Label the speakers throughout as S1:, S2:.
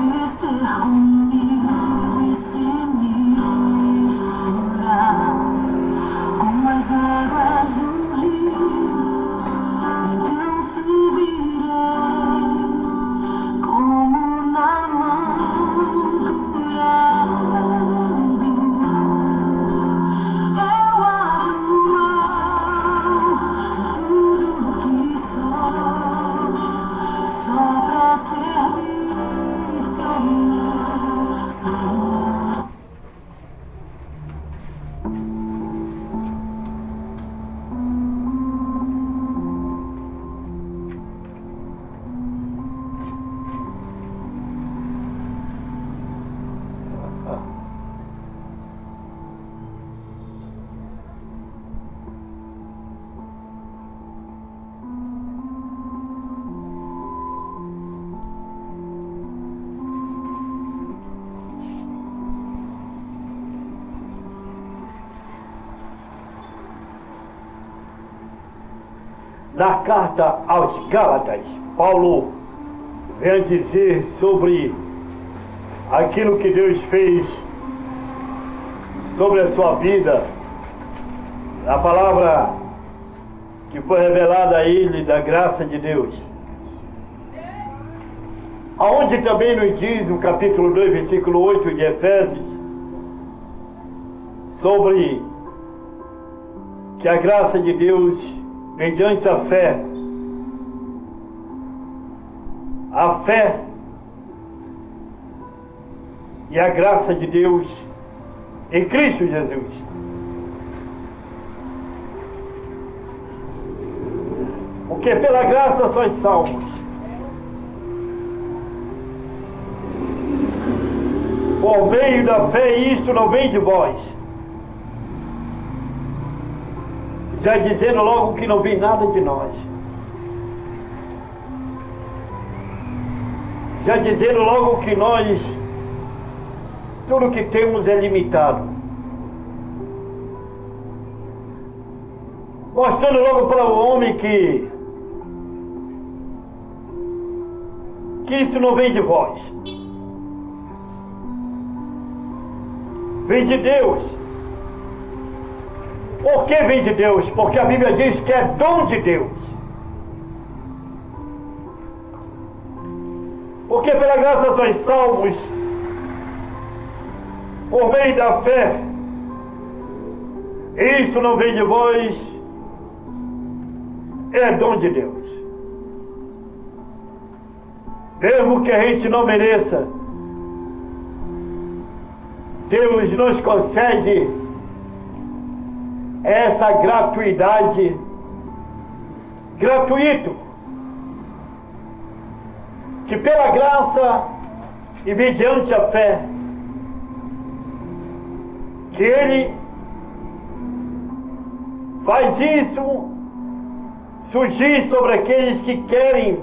S1: Descer comigo e se misturar com as águas do rio, então subirei como na mão curado. Eu abro mão de tudo que só pra servir-te, ó meu Senhor.
S2: Na carta aos Gálatas, Paulo vem dizer sobre aquilo que Deus fez sobre a sua vida, a palavra que foi revelada a ele da graça de Deus. Aonde também nos diz no capítulo 2, versículo 8 de Efésios, sobre que a graça de Deus mediante a fé e a graça de Deus em Cristo Jesus. Porque pela graça sois salvos, por meio da fé, e isto não vem de vós. Já dizendo logo que não vem nada de nós. Já dizendo logo que nós, tudo que temos é limitado. Mostrando logo para o homem que isso não vem de vós. Vem de Deus. Por que vem de Deus? Porque a Bíblia diz que é dom de Deus. Porque pela graça sois salvos, por meio da fé. Isto não vem de vós, é dom de Deus. Mesmo que a gente não mereça, Deus nos concede essa gratuidade, gratuito, que pela graça e mediante a fé, que Ele faz isso surgir sobre aqueles que querem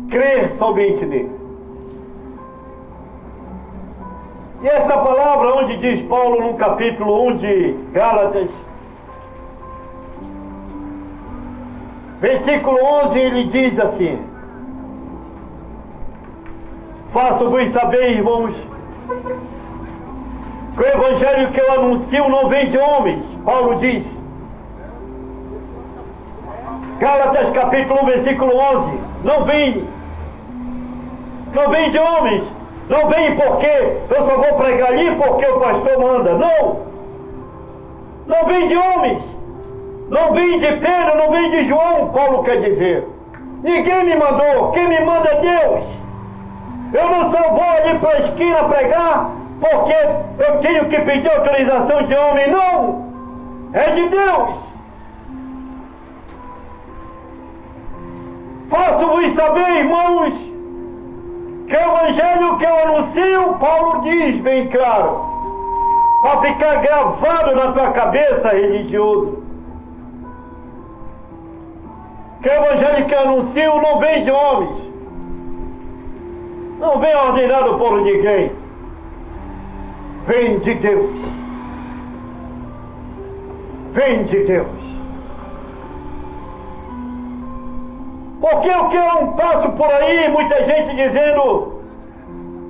S2: crer somente nele. E essa palavra, onde diz Paulo no capítulo 1 de Gálatas, versículo 11, ele diz assim: faço-vos saber, irmãos, que o evangelho que eu anuncio não vem de homens. Paulo diz, Gálatas capítulo 1, versículo 11, não vem de homens. Não vem porque eu só vou pregar ali porque o pastor manda. Não vem de homens. Não vem de Pedro, não vem de João, Paulo quer dizer. Ninguém me mandou, quem me manda é Deus. Eu não só vou ali para a esquina pregar porque eu tenho que pedir autorização de homem. Não, é de Deus. Faço-vos saber, irmãos, que o evangelho que eu anuncio, Paulo diz bem claro, para ficar gravado na tua cabeça, religioso, que o evangelho que eu anuncio não vem de homens, não vem ordenado por ninguém, vem de Deus, vem de Deus. Porque o que eu passo por aí, muita gente dizendo: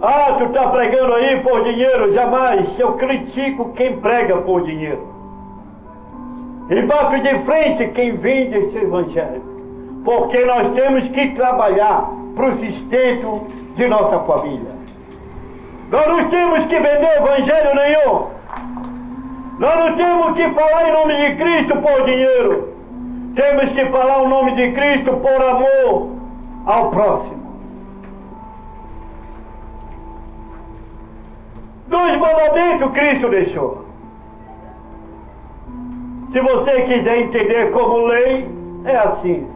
S2: ah, tu está pregando aí por dinheiro. Jamais. Eu critico quem prega por dinheiro. E bato de frente quem vende esse evangelho. Porque nós temos que trabalhar para o sustento de nossa família. Nós não temos que vender evangelho nenhum. Nós não temos que falar em nome de Cristo por dinheiro. Temos que falar o nome de Cristo por amor ao próximo. 2 mandamentos Cristo deixou. Se você quiser entender como lei, é assim: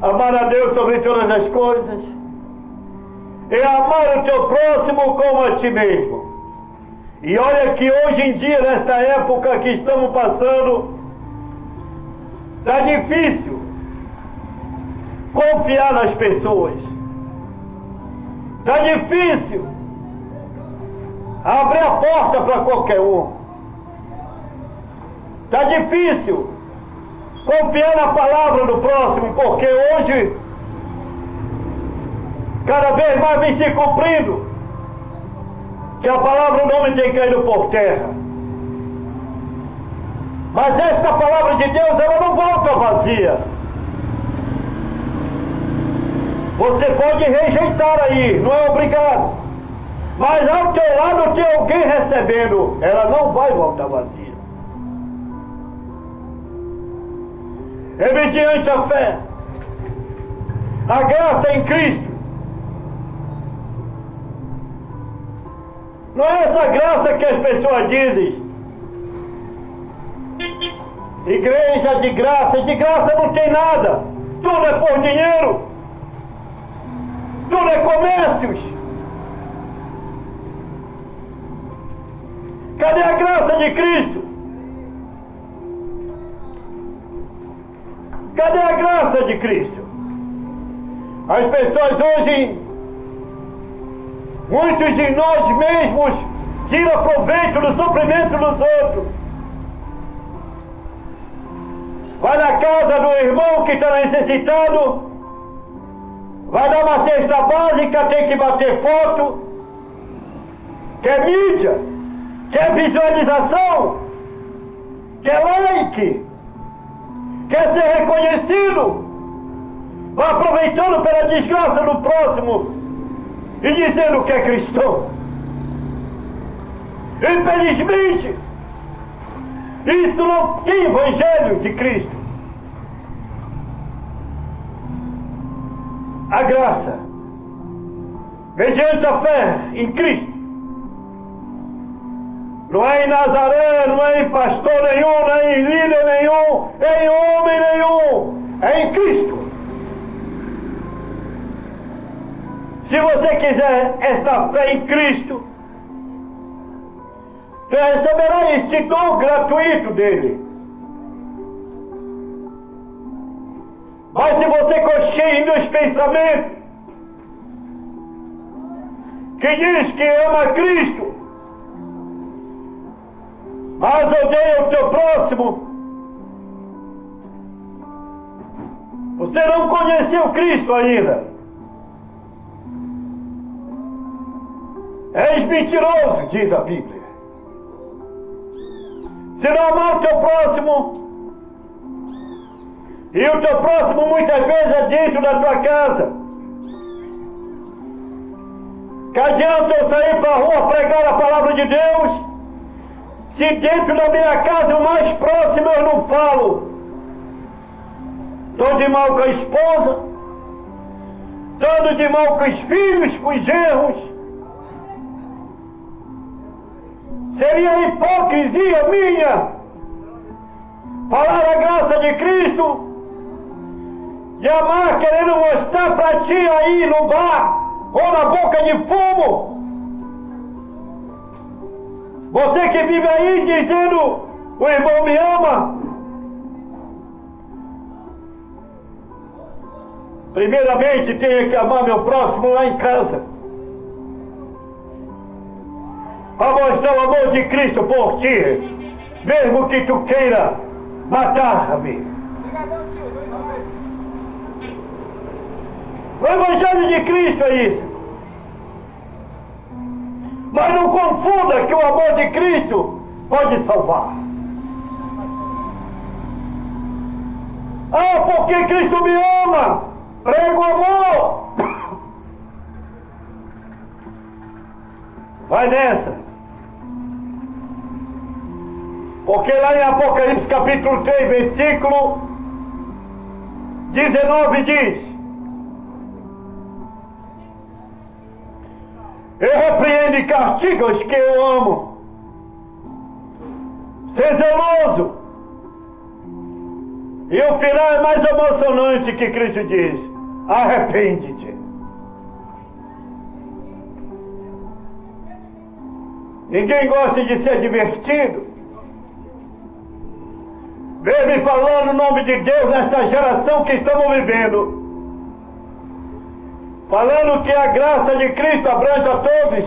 S2: amar a Deus sobre todas as coisas e amar o teu próximo como a ti mesmo. E olha que hoje em dia, nesta época que estamos passando, está difícil confiar nas pessoas. Está difícil abrir a porta para qualquer um. Está difícil confiar na palavra do próximo, porque hoje cada vez mais vem se cumprindo que a palavra do homem tem caído por terra. Mas esta palavra de Deus, ela não volta vazia. Você pode rejeitar aí, não é obrigado. Mas ao teu lado tem alguém recebendo. Ela não vai voltar vazia. É mediante a fé, a graça em Cristo. Não é essa graça que as pessoas dizem: igreja de graça não tem nada. Tudo é por dinheiro. Tudo é comércios. Cadê a graça de Cristo? Cadê a graça de Cristo? As pessoas hoje, muitos de nós mesmos, tiram proveito do sofrimento dos outros. Vai na casa do irmão que está necessitado, vai dar uma cesta básica, tem que bater foto, quer mídia, quer visualização, quer like, quer ser reconhecido, vai aproveitando pela desgraça do próximo e dizendo que é cristão. Infelizmente, isso não tem evangelho de Cristo. A graça, mediante a fé em Cristo, não é em Nazaré, não é em pastor nenhum, não é em líder nenhum, é em homem nenhum, é em Cristo. Se você quiser esta fé em Cristo, você receberá este dom gratuito dele. Mas se você for cheio dos pensamentos que diz que ama Cristo, mas odeia o teu próximo, você não conheceu Cristo ainda. És mentiroso, diz a Bíblia. Se não amar o teu próximo, e o teu próximo muitas vezes é dentro da tua casa, que adianta eu sair para a rua pregar a palavra de Deus, se dentro da minha casa o mais próximo eu não falo? Estou de mal com a esposa, estou de mal com os filhos, com os genros. Seria hipocrisia minha falar a graça de Cristo e amar querendo mostrar para ti aí no bar ou na boca de fumo. Você que vive aí dizendo: o irmão me ama. Primeiramente tenho que amar meu próximo lá em casa, para mostrar o amor de Cristo por ti, mesmo que tu queira matar-me. O Evangelho de Cristo é isso. Mas não confunda que o amor de Cristo pode salvar. Ah, porque Cristo me ama, prego amor. Vai nessa. Porque lá em Apocalipse capítulo 3, versículo 19 diz: eu repreendo e castigo os que eu amo. Ser zeloso. E o final é mais emocionante que Cristo diz: arrepende-te. Ninguém gosta de ser divertido. Vem me falando o nome de Deus nesta geração que estamos vivendo. Falando que a graça de Cristo abrange a todos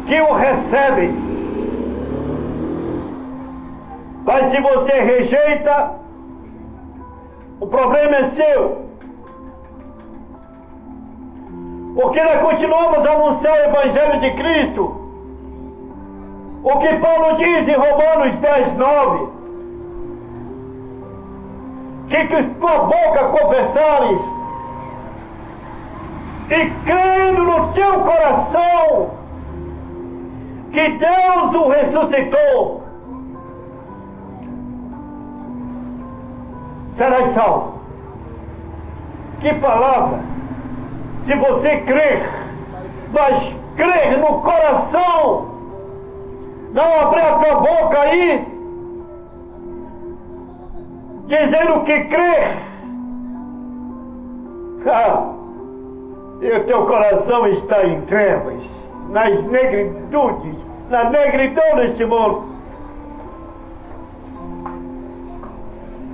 S2: que o recebem. Mas se você rejeita, o problema é seu. Porque nós continuamos a anunciar o Evangelho de Cristo. O que Paulo diz em Romanos 10, 9. Que tua boca confessares e crendo no teu coração que Deus o ressuscitou, serás salvo. Que palavra! Se você crer, mas crer no coração, não abrir a tua boca aí, dizendo que crê, e o teu coração está em trevas, nas negritudes, na negridão deste mundo.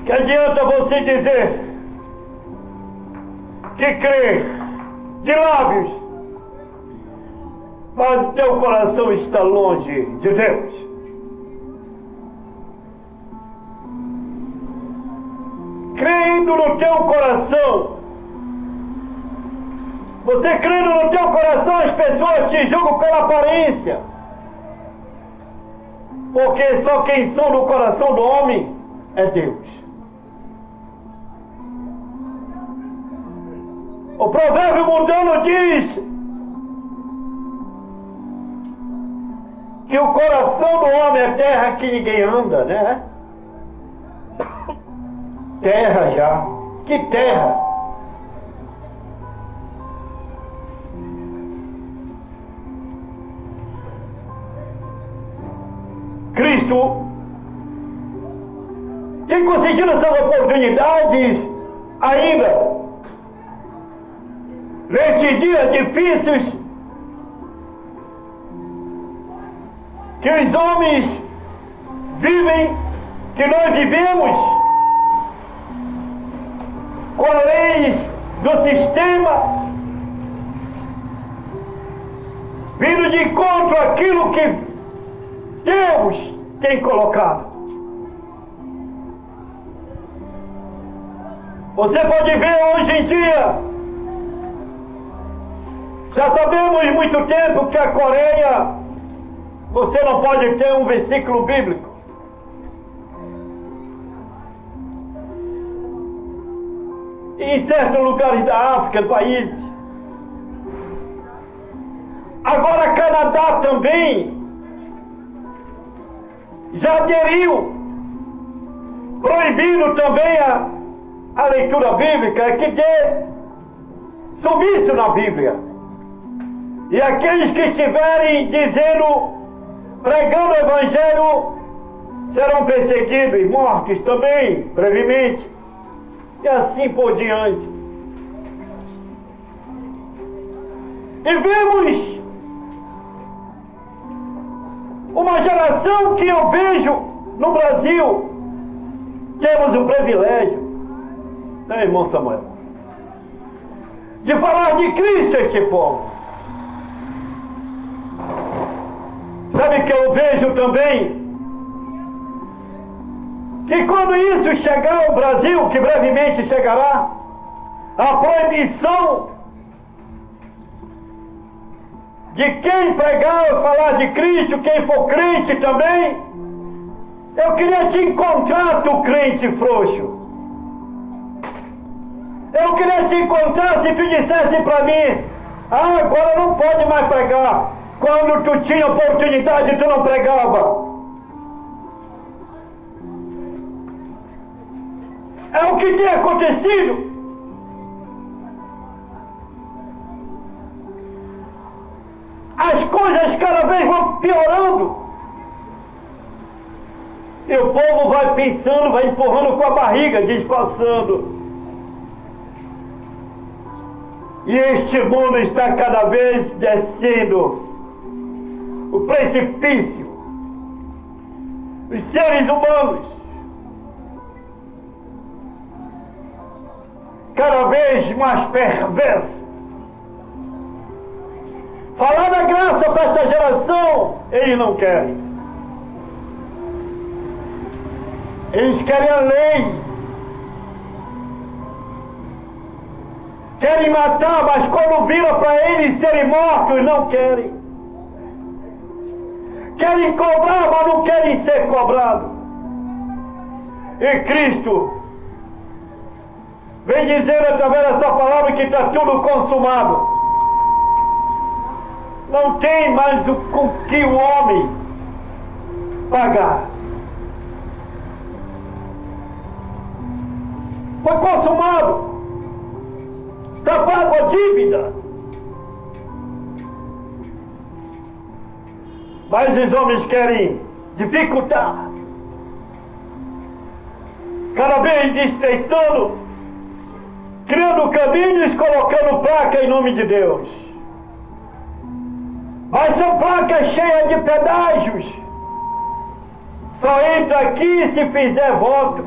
S2: Que adianta você dizer que crê de lábios, mas o teu coração está longe de Deus. Crendo no teu coração, você crendo no teu coração, as pessoas te julgam pela aparência, porque só quem são no coração do homem é Deus. O provérbio mundano diz que o coração do homem é terra que ninguém anda, né? Terra já. Que terra? Cristo tem conseguido essas oportunidades ainda nestes dias difíceis que os homens vivem, que nós vivemos, com as leis do sistema, vindo de encontro àquilo que Deus tem colocado. Você pode ver hoje em dia, já sabemos muito tempo que a Coreia, você não pode ter um versículo bíblico. Em certos lugares da África, do país. Agora Canadá também já aderiu, proibindo também a leitura bíblica, que dê sumiço na Bíblia. E aqueles que estiverem dizendo, pregando o Evangelho, serão perseguidos e mortos também, brevemente. E assim por diante. E vemos uma geração que eu vejo no Brasil. Temos o privilégio, né, irmão Samuel, de falar de Cristo a este povo. Sabe que eu vejo também que quando isso chegar ao Brasil, que brevemente chegará, a proibição de quem pregar ou falar de Cristo, quem for crente também, eu queria te encontrar, tu crente frouxo. Eu queria te encontrar se tu dissesse para mim, agora não pode mais pregar. Quando tu tinha oportunidade, tu não pregava. É o que tem acontecido. As coisas cada vez vão piorando. E o povo vai pensando, vai empurrando com a barriga, disfarçando. E este mundo está cada vez descendo o precipício. Os seres humanos cada vez mais perversos. Falar da graça para esta geração, eles não querem. Eles querem a lei. Querem matar, mas quando vira para eles serem mortos, não querem. Querem cobrar, mas não querem ser cobrados. E Cristo vem dizendo através dessa palavra que está tudo consumado. Não tem mais com que o homem pagar. Foi consumado. Está pago a dívida. Mas os homens querem dificultar. Cada vez estreitando, criando caminhos, colocando placa em nome de Deus. Mas são placas cheias de pedágios. Só entra aqui se fizer voto.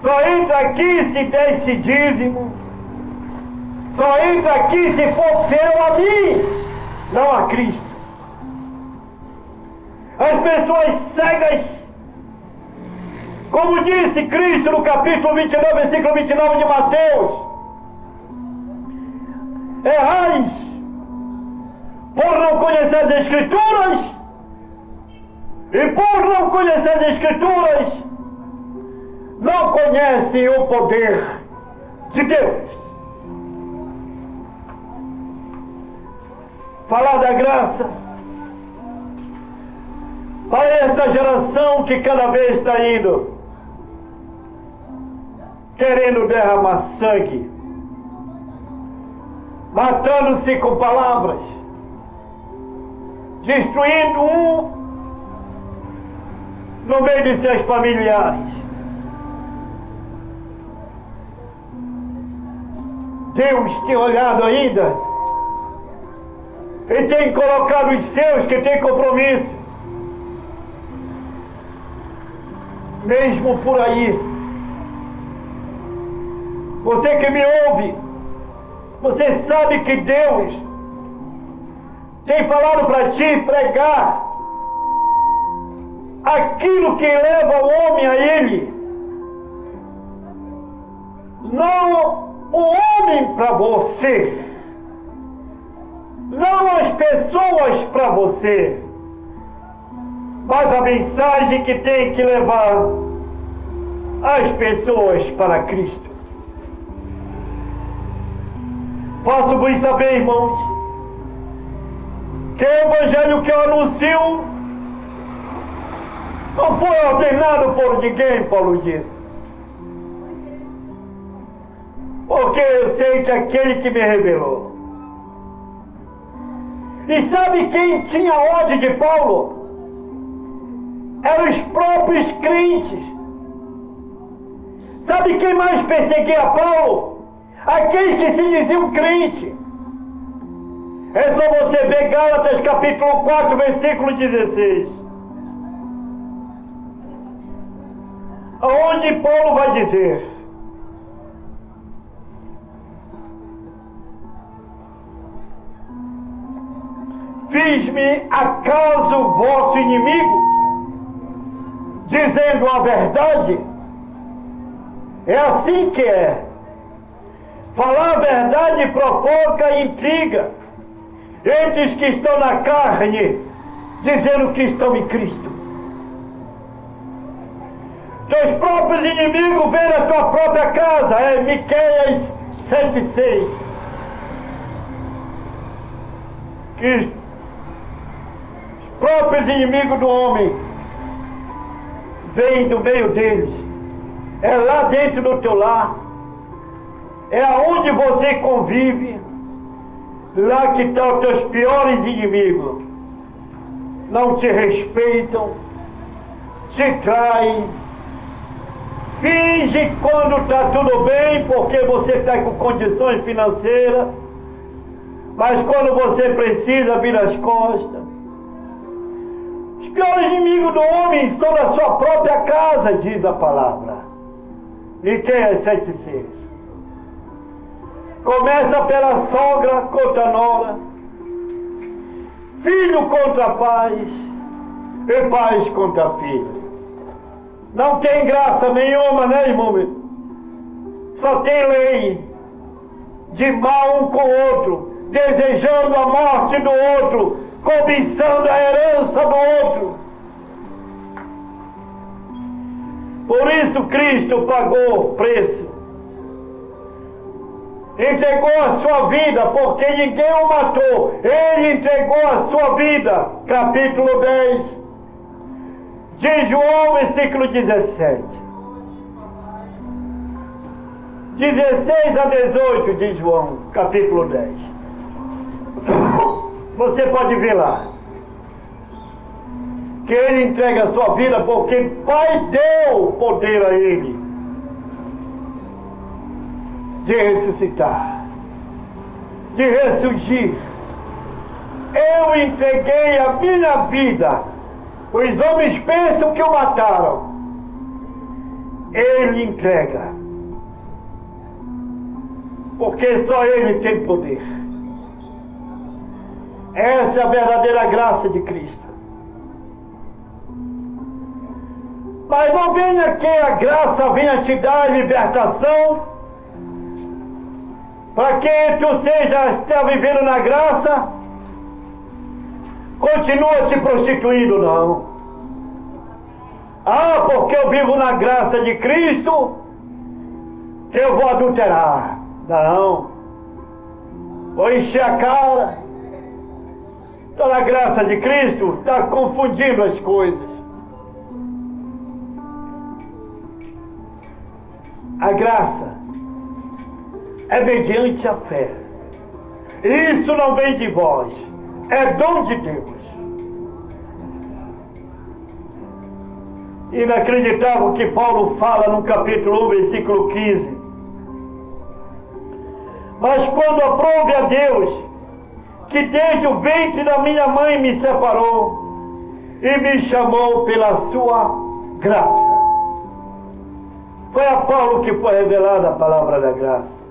S2: Só entra aqui se der esse dízimo. Só entra aqui se for fiel a mim, não a Cristo. As pessoas cegas, como disse Cristo no capítulo 29, versículo 29 de Mateus, errais por não conhecer as Escrituras, e por não conhecer as Escrituras, não conhecem o poder de Deus. Falar da graça para esta geração que cada vez está indo, querendo derramar sangue, matando-se com palavras, destruindo um no meio de seus familiares. Deus tem olhado ainda e tem colocado os seus que têm compromisso, mesmo por aí. Você que me ouve, você sabe que Deus tem falado para ti pregar aquilo que leva o homem a Ele, não o homem para você, não as pessoas para você, mas a mensagem que tem que levar as pessoas para Cristo. Faço-vos saber, irmãos, que o evangelho que eu anuncio não foi ordenado por ninguém, Paulo diz. Porque eu sei que aquele que me revelou. E sabe quem tinha ódio de Paulo? Eram os próprios crentes. Sabe quem mais perseguia Paulo? Aqueles que se diziam crente. É só você ver Gálatas capítulo 4, versículo 16. Onde Paulo vai dizer: fiz-me acaso vosso inimigo? dizendo a verdade. É assim que é. Falar a verdade provoca intriga entre os que estão na carne, dizendo que estão em Cristo. Teus próprios inimigos vêm na tua própria casa. É Miqueias 7,6. Que os próprios inimigos do homem vêm do meio deles. É lá dentro do teu lar. É aonde você convive. Lá que estão os teus piores inimigos. Não te respeitam, te traem, finge quando está tudo bem, porque você está com condições financeiras, mas quando você precisa, vira as costas. Os piores inimigos do homem são da sua própria casa, diz a palavra. Miqueias 7,6. Começa pela sogra contra a nora, filho contra pais e pais contra filho. Não tem graça nenhuma, né, irmão? Só tem lei de mal um com o outro, desejando a morte do outro, cobiçando a herança do outro. Por isso Cristo pagou o preço. Entregou a sua vida, porque ninguém o matou. Ele entregou a sua vida. Capítulo 10 de João, versículo 17. 16 a 18 de João, capítulo 10. Você pode ver lá que ele entrega a sua vida porque Pai deu poder a ele de ressuscitar, de ressurgir. Eu entreguei a minha vida. Os homens pensam que o mataram. Ele entrega, porque só ele tem poder. Essa é a verdadeira graça de Cristo. Mas não venha que a graça venha te dar a libertação, para que tu esteja vivendo na graça, continua se prostituindo, não. Ah, porque eu vivo na graça de Cristo, que eu vou adulterar. Não. Vou encher a cara. Está na graça de Cristo, está confundindo as coisas. A graça é mediante a fé. Isso não vem de vós, é dom de Deus. Inacreditável que Paulo fala no capítulo 1, versículo 15. Mas quando aprove a Deus, que desde o ventre da minha mãe me separou e me chamou pela sua graça. Foi a Paulo que foi revelada a palavra da graça.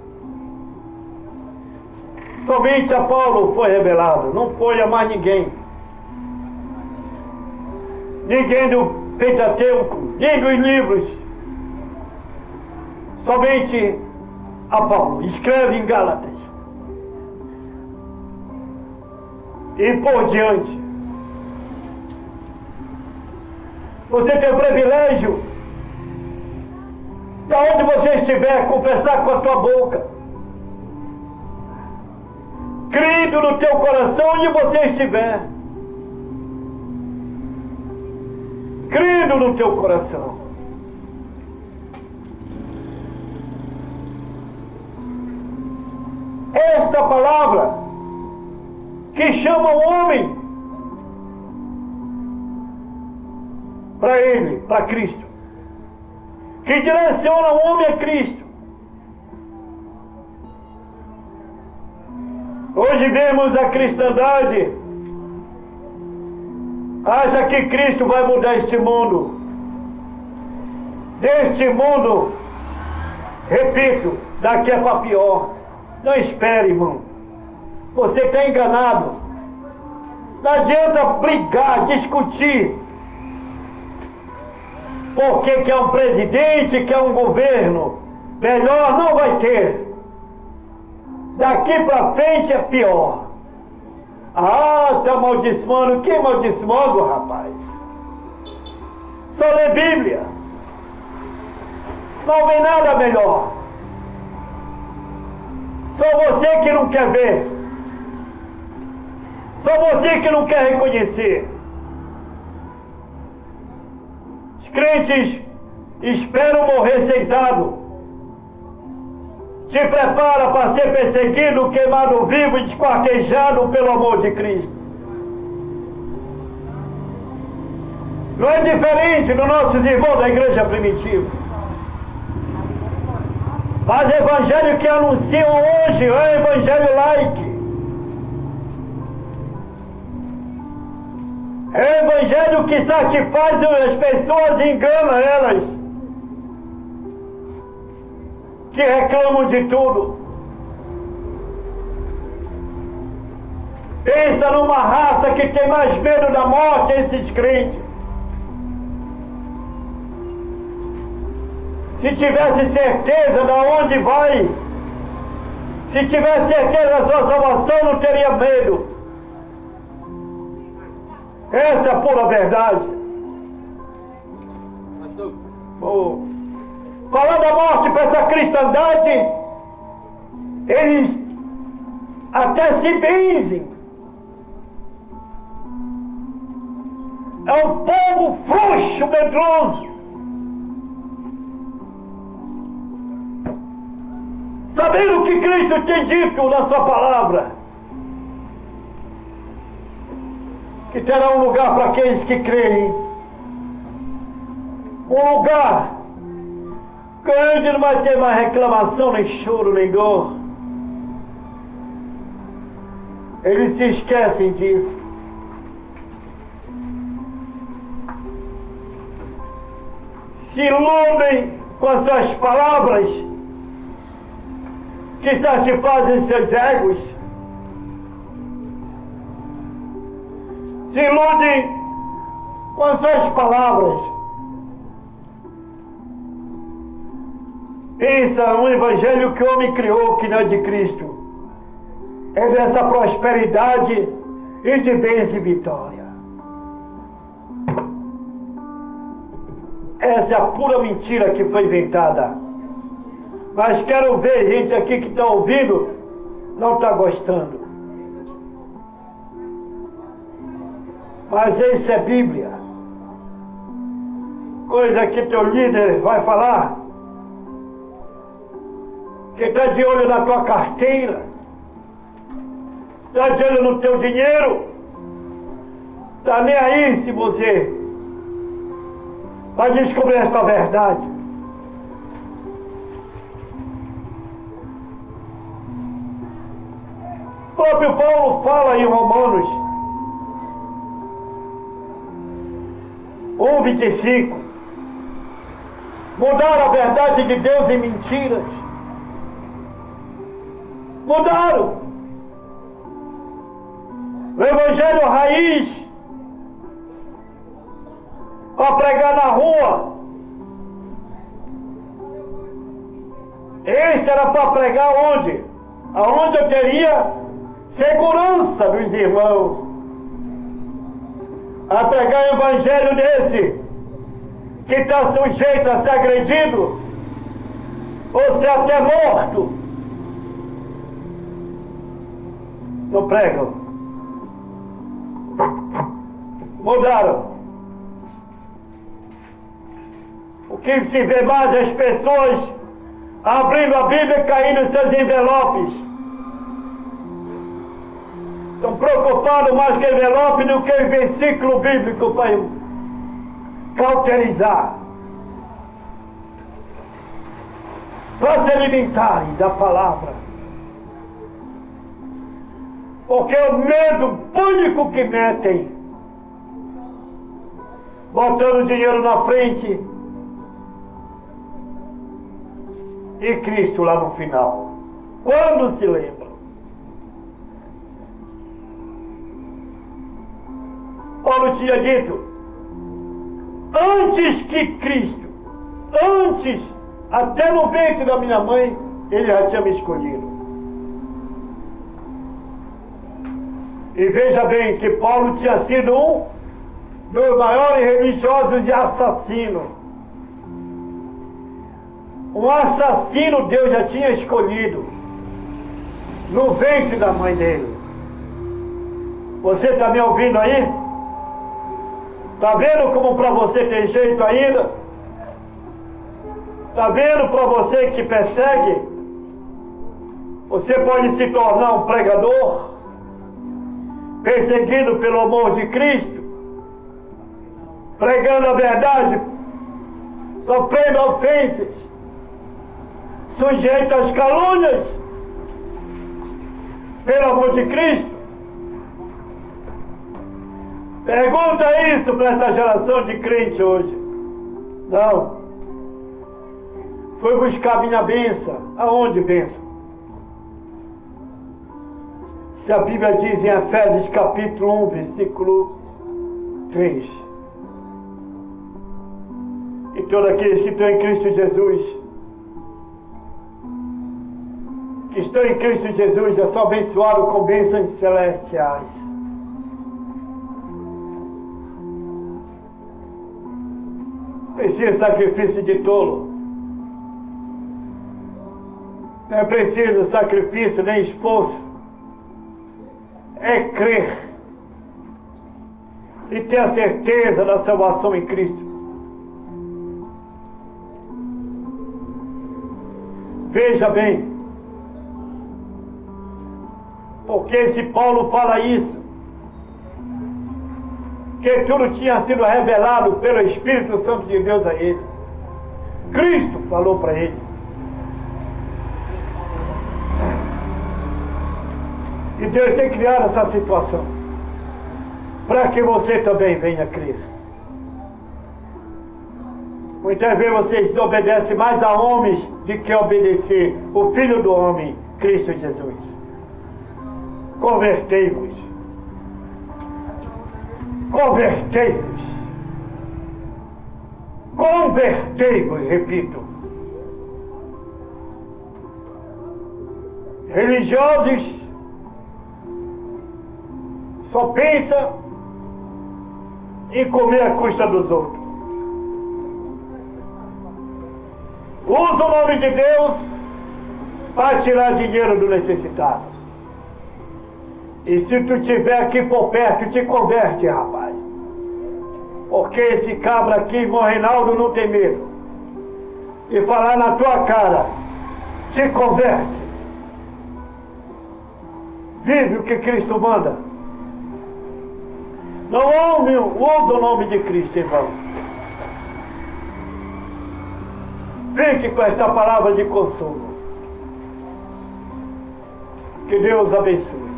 S2: Somente a Paulo foi revelado, não foi a mais ninguém. Ninguém do Pentateuco, nem dos livros. Somente a Paulo. Escreve em Gálatas. E por diante. Você tem o privilégio, de onde você estiver, confessar com a tua boca, crendo no teu coração onde você estiver, crendo no teu coração. Esta palavra que chama o homem para ele, para Cristo, que direciona o homem a Cristo. Hoje vemos a cristandade, acha que Cristo vai mudar este mundo. Deste mundo, repito, daqui é para pior. Não espere, irmão. Você está enganado. Não adianta brigar, discutir. porque quer um presidente, quer um governo melhor, não vai ter. Daqui para frente é pior. Ah, tá amaldiçoando. Que amaldiçoando, rapaz? Só lê Bíblia. Não vem nada melhor. Só você que não quer ver. Só você que não quer reconhecer. Os crentes esperam morrer sentado. Se prepara para ser perseguido, queimado vivo e desquartejado pelo amor de Cristo. Não é diferente dos nossos irmãos da igreja primitiva. Mas o evangelho que anunciam hoje é o evangelho laico. É o evangelho que satisfaz as pessoas e engana elas, que reclamam de tudo. Pensa numa raça que tem mais medo da morte, esses crentes. Se tivesse certeza de onde vai, se tivesse certeza da sua salvação, não teria medo. Essa é a pura verdade. Oh. Falando da morte para essa cristandade, eles até se benzem. É um povo frouxo, medroso. Sabendo o que Cristo tem dito na sua palavra, que terá um lugar para aqueles que creem, um lugar onde não vai ter mais reclamação, nem choro, nem dor. Eles se esquecem disso. Se iludem com as suas palavras, que satisfazem seus egos. Se iludem com as suas palavras. Pensa um evangelho que o homem criou, que não é de Cristo. É dessa prosperidade e de bens e vitória. Essa é a pura mentira que foi inventada. Mas quero ver gente aqui que está ouvindo, não está gostando. Mas isso é Bíblia. Coisa que teu líder vai falar, que está de olho na tua carteira, está de olho no teu dinheiro, está nem aí se você vai descobrir esta verdade. O próprio Paulo fala em Romanos 1:25. Mudaram a verdade de Deus em mentiras. Mudaram. O evangelho raiz, para pregar na rua, este era para pregar onde? Aonde eu teria segurança dos irmãos. A pregar o evangelho desse, que está sujeito a ser agredido, ou ser até morto. Não pregam. Mudaram. O que se vê mais é as pessoas abrindo a Bíblia e caindo em seus envelopes. Estão preocupados mais com o envelope do que o versículo bíblico para cauterizar, para se alimentarem da palavra. Porque o medo, o pânico que metem, botando dinheiro na frente e Cristo lá no final. Quando se lembra? Paulo tinha dito antes que Cristo, antes, até no ventre da minha mãe, Ele já tinha me escolhido. E veja bem que Paulo tinha sido um dos maiores religiosos e assassinos. Um assassino Deus já tinha escolhido no ventre da mãe dele. Você está me ouvindo aí? Está vendo como para você tem jeito ainda? Está vendo para você que persegue? Você pode se tornar um pregador, perseguido pelo amor de Cristo, pregando a verdade, sofrendo ofensas, sujeito às calúnias, pelo amor de Cristo. Pergunta isso para essa geração de crente hoje. Não. Fui buscar minha bênção. Aonde bênção? Se a Bíblia diz em Efésios capítulo 1, versículo 3. E todos aqueles que estão em Cristo Jesus, que estão em Cristo Jesus, já são abençoados com bênçãos celestiais. Precisa sacrifício de tolo. Não é preciso sacrifício nem esforço. É crer e ter a certeza da salvação em Cristo. Veja bem, porque se Paulo fala isso, que tudo tinha sido revelado pelo Espírito Santo de Deus a ele. Cristo falou para ele. E Deus tem criado essa situação para que você também venha crer. Muitas vezes vocês obedecem mais a homens do que obedecer o Filho do Homem, Cristo Jesus. Convertei-vos. Convertei-vos. Convertei-vos, repito. Religiosos só pensam em comer à custa dos outros. Usa o nome de Deus para tirar dinheiro do necessitado. E se tu estiver aqui por perto, te converte, rapaz. Porque esse cabra aqui, irmão Reinaldo, não tem medo de falar na tua cara. Te converte. Vive o que Cristo manda. Não usa o nome de Cristo, irmão. Fique com esta palavra de consolo. Que Deus abençoe.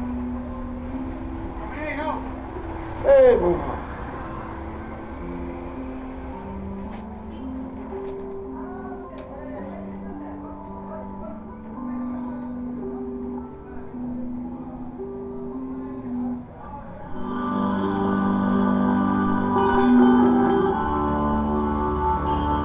S2: Ei, irmão.